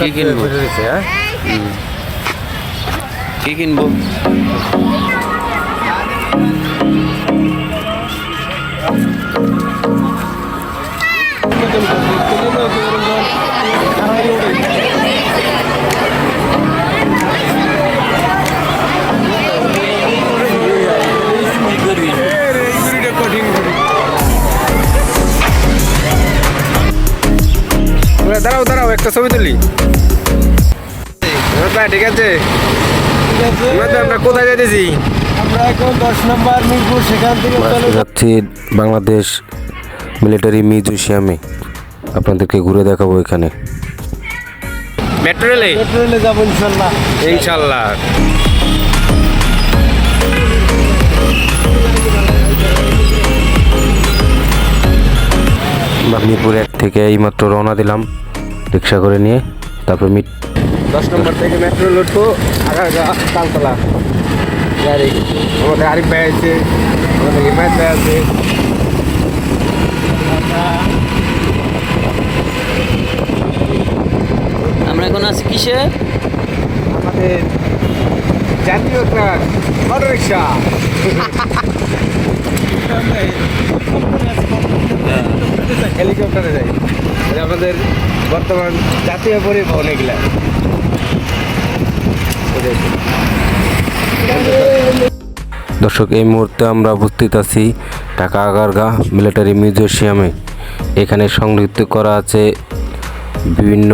কি কিনবো? কি কিনবো? দাঁড়াও দাঁড়াও, একটা ছবি তুলি। ঠিক আছে, আমরা কোথায় যাইতেছি? আমরা এখন 10 নম্বর মিরপুর, সেখান থেকে চলে যাচ্ছি বাংলাদেশ মিলিটারি মিউজিয়ামে। আপনাদেরকে ঘুরে দেখাবো এখানে। মেট্রো রেলে পেট্রোলে যাবো ইনশাল্লাহ। ইনশাল্লাহ। মিরপুর 1 থেকে এইমাত্র রওনা দিলাম রিক্সা করে নিয়ে। তারপর 10 নম্বর থেকে মেট্রো রেল উঠবো, আগারগা তালতলা। গাড়ি আমাদের আরিফ ভাই আছে, আমাদের হিমায়ত ভাই আছে। আমরা এখন আছি কিসে? আমাদের জাতীয় ট্রাক অটো রিক্সা। হেলিকপ্টারে যাই, এটা আমাদের বর্তমান জাতীয় পরিবহন এগুলা। দর্শক, এই মুহূর্তে আমরা উপস্থিত আছি ঢাকা আগারগাঁ মিলিটারি মিউজিয়ামে। এখানে সংরক্ষিত করা আছে বিভিন্ন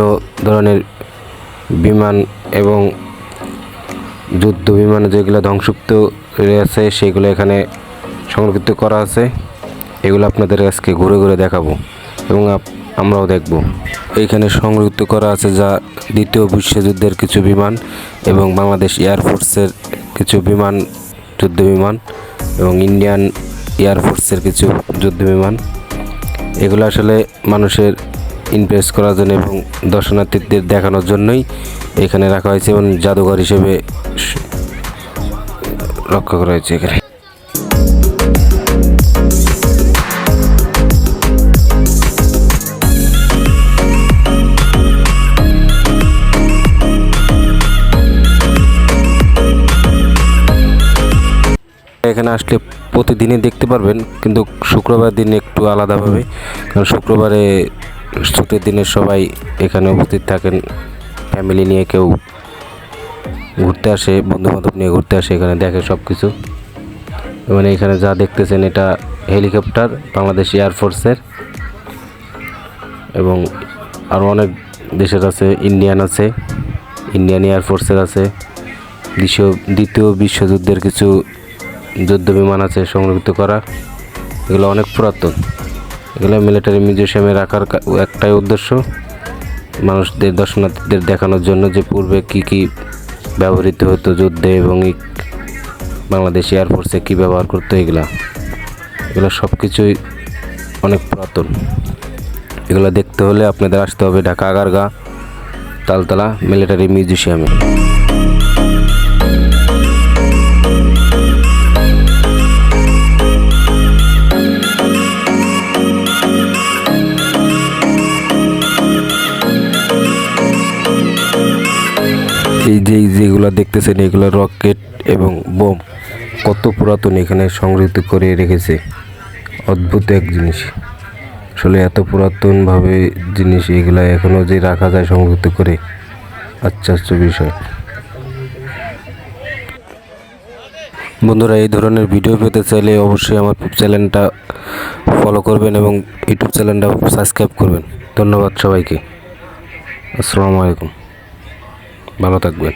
ধরনের বিমান এবং যুদ্ধ বিমান যেগুলো ধ্বংসপ্রাপ্ত রয়েছে সেগুলো এখানে সংরক্ষিত করা আছে। এগুলো আপনাদের আজকে ঘুরে ঘুরে দেখাবো এবং আমরাও দেখব। এইখানে সংরক্ষিত করা আছে যা দ্বিতীয় বিশ্বযুদ্ধের কিছু বিমান এবং বাংলাদেশ এয়ারফোর্সের কিছু বিমান, যুদ্ধ বিমান এবং ইন্ডিয়ান এয়ারফোর্সের কিছু যুদ্ধ বিমান। এগুলো আসলে মানুষের ইমপ্রেস করার জন্য এবং দর্শনার্থীদের দেখানোর জন্যই এখানে রাখা হয়েছে এবং জাদুঘর হিসেবে রক্ষা করা হয়েছে এখানে। এখানে আসলে প্রতিদিনই দেখতে পারবেন, কিন্তু শুক্রবার দিন একটু আলাদাভাবে, কারণ শুক্রবারে ছুটির দিনে সবাই এখানে উপস্থিত থাকেন। ফ্যামিলি নিয়ে কেউ ঘুরতে আসে, বন্ধুবান্ধব নিয়ে ঘুরতে আসে, এখানে দেখে সব কিছু। মানে এখানে যা দেখতেছেন এটা হেলিকপ্টার বাংলাদেশ এয়ারফোর্সের এবং আরও অনেক দেশের আছে, ইন্ডিয়ান আছে, ইন্ডিয়ান এয়ারফোর্সের আছে, দ্বিতীয় বিশ্বযুদ্ধের কিছু যুদ্ধ বিমান আছে সংরক্ষিত করা। এগুলো অনেক পুরাতন। এগুলো মিলিটারি মিউজিয়ামে রাখার একটাই উদ্দেশ্য, মানুষদের, দর্শনার্থীদের দেখানোর জন্য যে পূর্বে কী কী ব্যবহৃত হতো যুদ্ধে এবং বাংলাদেশ এয়ারফোর্সে কী ব্যবহার করতো। এগুলো সব কিছুই অনেক পুরাতন। এগুলো দেখতে হলে আপনাদের আসতে হবে ঢাকা আগারগাঁ তালতলা মিলিটারি মিউজিয়ামে। যেগুলো দেখতেছেন এগুলো রকেট এবং বোম, কত পুরাতন এখানে সংরক্ষিত করে রেখেছে। অদ্ভুত এক জিনিস, আসলে এত পুরাতনভাবে জিনিস এগুলা এখনও যে রাখা যায় সংরক্ষিত করে, আশ্চর্য বিষয়। বন্ধুরা, এই ধরনের ভিডিও পেতে চাইলে অবশ্যই আমার চ্যানেলটা ফলো করবেন এবং ইউটিউব চ্যানেলটা সাবস্ক্রাইব করবেন। ধন্যবাদ সবাইকে। আসসালামু আলাইকুম, ভালো থাকবেন।